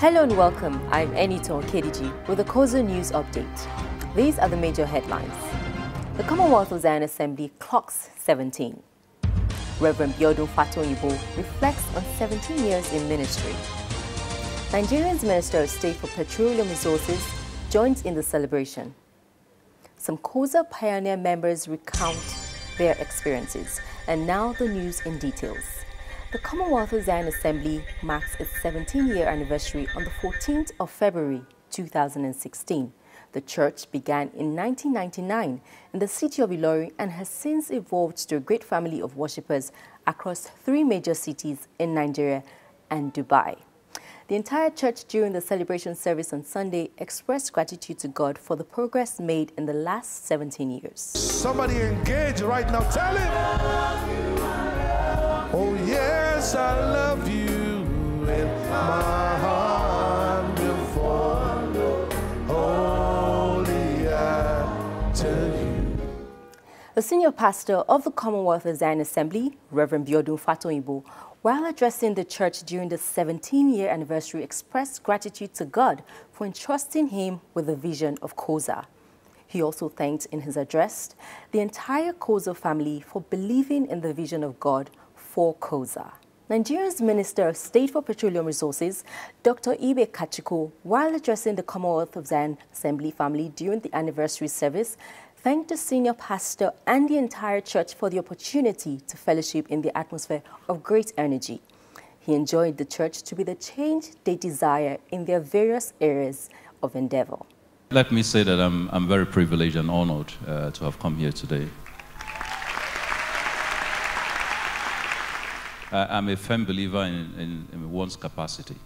Hello and welcome. I'm Enito KDG with the COZA News Update. These are the major headlines. The Commonwealth of Zion Assembly clocks 17. Reverend Biodun Fatoyibo reflects on 17 years in ministry. Nigeria's Minister of State for Petroleum Resources joins in the celebration. Some COZA pioneer members recount their experiences. And now the news in details. The Commonwealth of Zion Assembly marks its 17-year anniversary on the 14th of February 2016. The church began in 1999 in the city of Ilorin and has since evolved to a great family of worshippers across 3 major cities in Nigeria and Dubai. The entire church during the celebration service on Sunday expressed gratitude to God for the progress made in the last 17 years. Somebody engage right now, tell him. Oh yes, I love you with my heart before holy I tell you. The senior pastor of the Commonwealth of Zion Assembly, Reverend Biodun Fatoyibo, while addressing the church during the 17-year anniversary, expressed gratitude to God for entrusting him with the vision of COZA. He also thanked in his address the entire COZA family for believing in the vision of God for COZA. Nigeria's Minister of State for Petroleum Resources, Dr. Ibe Kachiko, while addressing the Commonwealth of Zion Assembly family during the anniversary service, thanked the senior pastor and the entire church for the opportunity to fellowship in the atmosphere of great energy. He enjoyed the church to be the change they desire in their various areas of endeavor. Let me say that I'm very privileged and honored to have come here today. I'm a firm believer in one's capacity.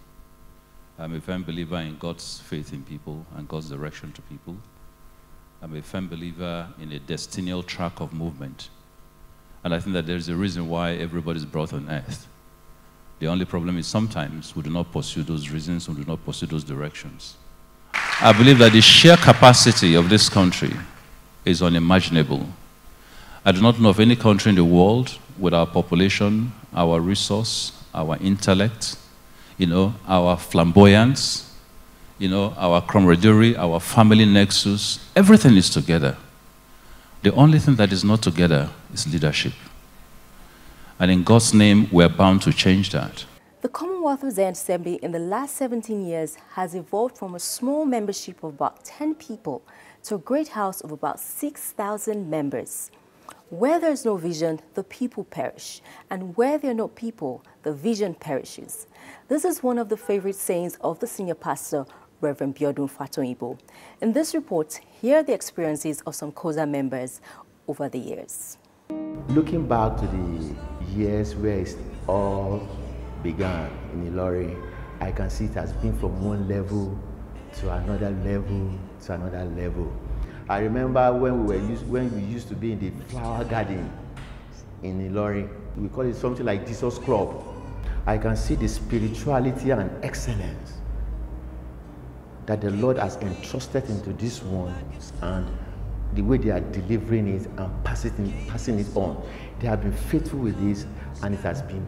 I'm a firm believer in God's faith in people and God's direction to people. I'm a firm believer in a destinial track of movement. And I think that there's a reason why everybody's brought on earth. The only problem is sometimes we do not pursue those reasons, we do not pursue those directions. I believe that the sheer capacity of this country is unimaginable. I do not know of any country in the world with our population, our resource, our intellect, our flamboyance, our camaraderie, our family nexus. Everything is together. The only thing that is not together is leadership. And in God's name, we're bound to change that. The Commonwealth of Zion Assembly in the last 17 years has evolved from a small membership of about 10 people to a great house of about 6,000 members. Where there is no vision, the people perish. And where there are no people, the vision perishes. This is one of the favorite sayings of the senior pastor, Reverend Biodun Fatoyibo. In this report, here are the experiences of some COZA members over the years. Looking back to the years where it all began in Ilorin, I can see it has been from one level to another level to another level. I remember when we used to be in the flower garden in Ilorin. We call it something like Jesus Club. I can see the spirituality and excellence that the Lord has entrusted into this one, and the way they are delivering it and passing it on. They have been faithful with this, and it has been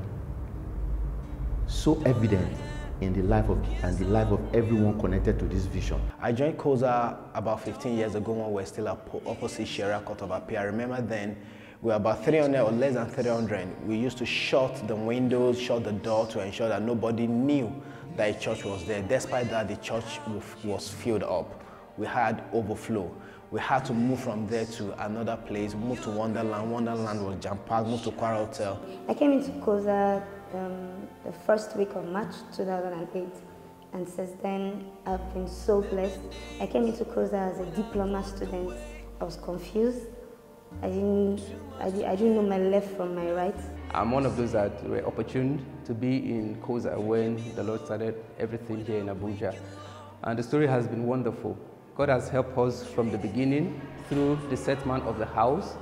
so evident in the life of everyone connected to this vision. I joined COZA about 15 years ago when we were still opposite Sharia Court of Appeal. I remember then we were about 300 or less than 300. We used to shut the windows, shut the door to ensure that nobody knew that a church was there. Despite that, the church was filled up. We had overflow. We had to move from there to another place, move to Wonderland. Wonderland was jam-packed, moved to Kwara Hotel. I came into COZA the first week of March 2008, and since then I've been so blessed. I came into COZA as a diploma student. I was confused. I didn't know my left from my right. I'm one of those that were opportune to be in COZA when the Lord started everything here in Abuja. And the story has been wonderful. God has helped us from the beginning through the settlement of the house,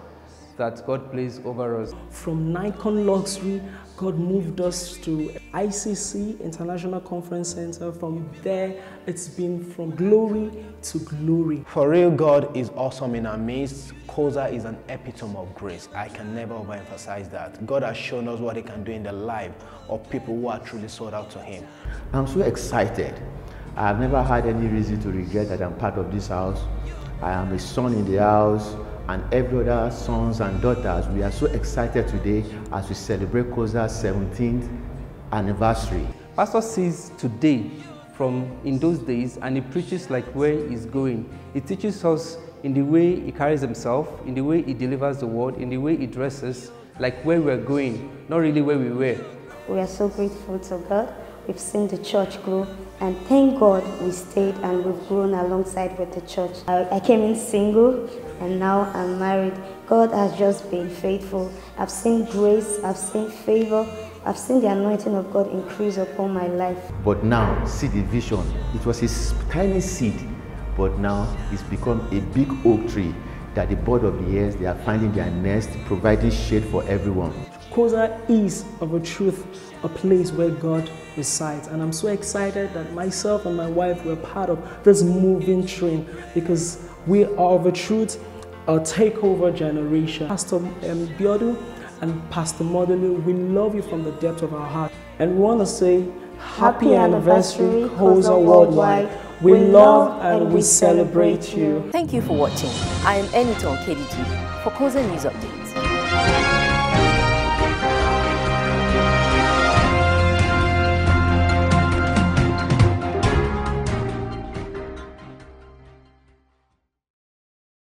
that God placed over us. From Nikon Luxury, God moved us to ICC, International Conference Center. From there, it's been from glory to glory. For real, God is awesome in our midst. COZA is an epitome of grace. I can never overemphasize that. God has shown us what He can do in the life of people who are truly sold out to Him. I'm so excited. I've never had any reason to regret that I'm part of this house. I am a son in the house, and every other sons and daughters. We are so excited today as we celebrate COZA's 17th anniversary. Pastor sees today from in those days, and he preaches like where he's going. He teaches us in the way he carries himself, in the way he delivers the word, in the way he dresses, like where we're going, not really where we were. We are so grateful to God. We've seen the church grow, and thank God we stayed and we've grown alongside with the church. I came in single, and now I'm married. God has just been faithful. I've seen grace, I've seen favor, I've seen the anointing of God increase upon my life. But now, see the vision. It was a tiny seed, but now it's become a big oak tree that the bird of the years, they are finding their nest, providing shade for everyone. COZA is, of a truth, a place where God resides. And I'm so excited that myself and my wife were part of this moving train, because we are, of a truth, a takeover generation. Pastor Biodu and Pastor Modelu, we love you from the depth of our heart. And we want to say, happy anniversary, COZA Worldwide. We love and we celebrate you. Thank you for watching. I am Eniton KDG for COZA News Update.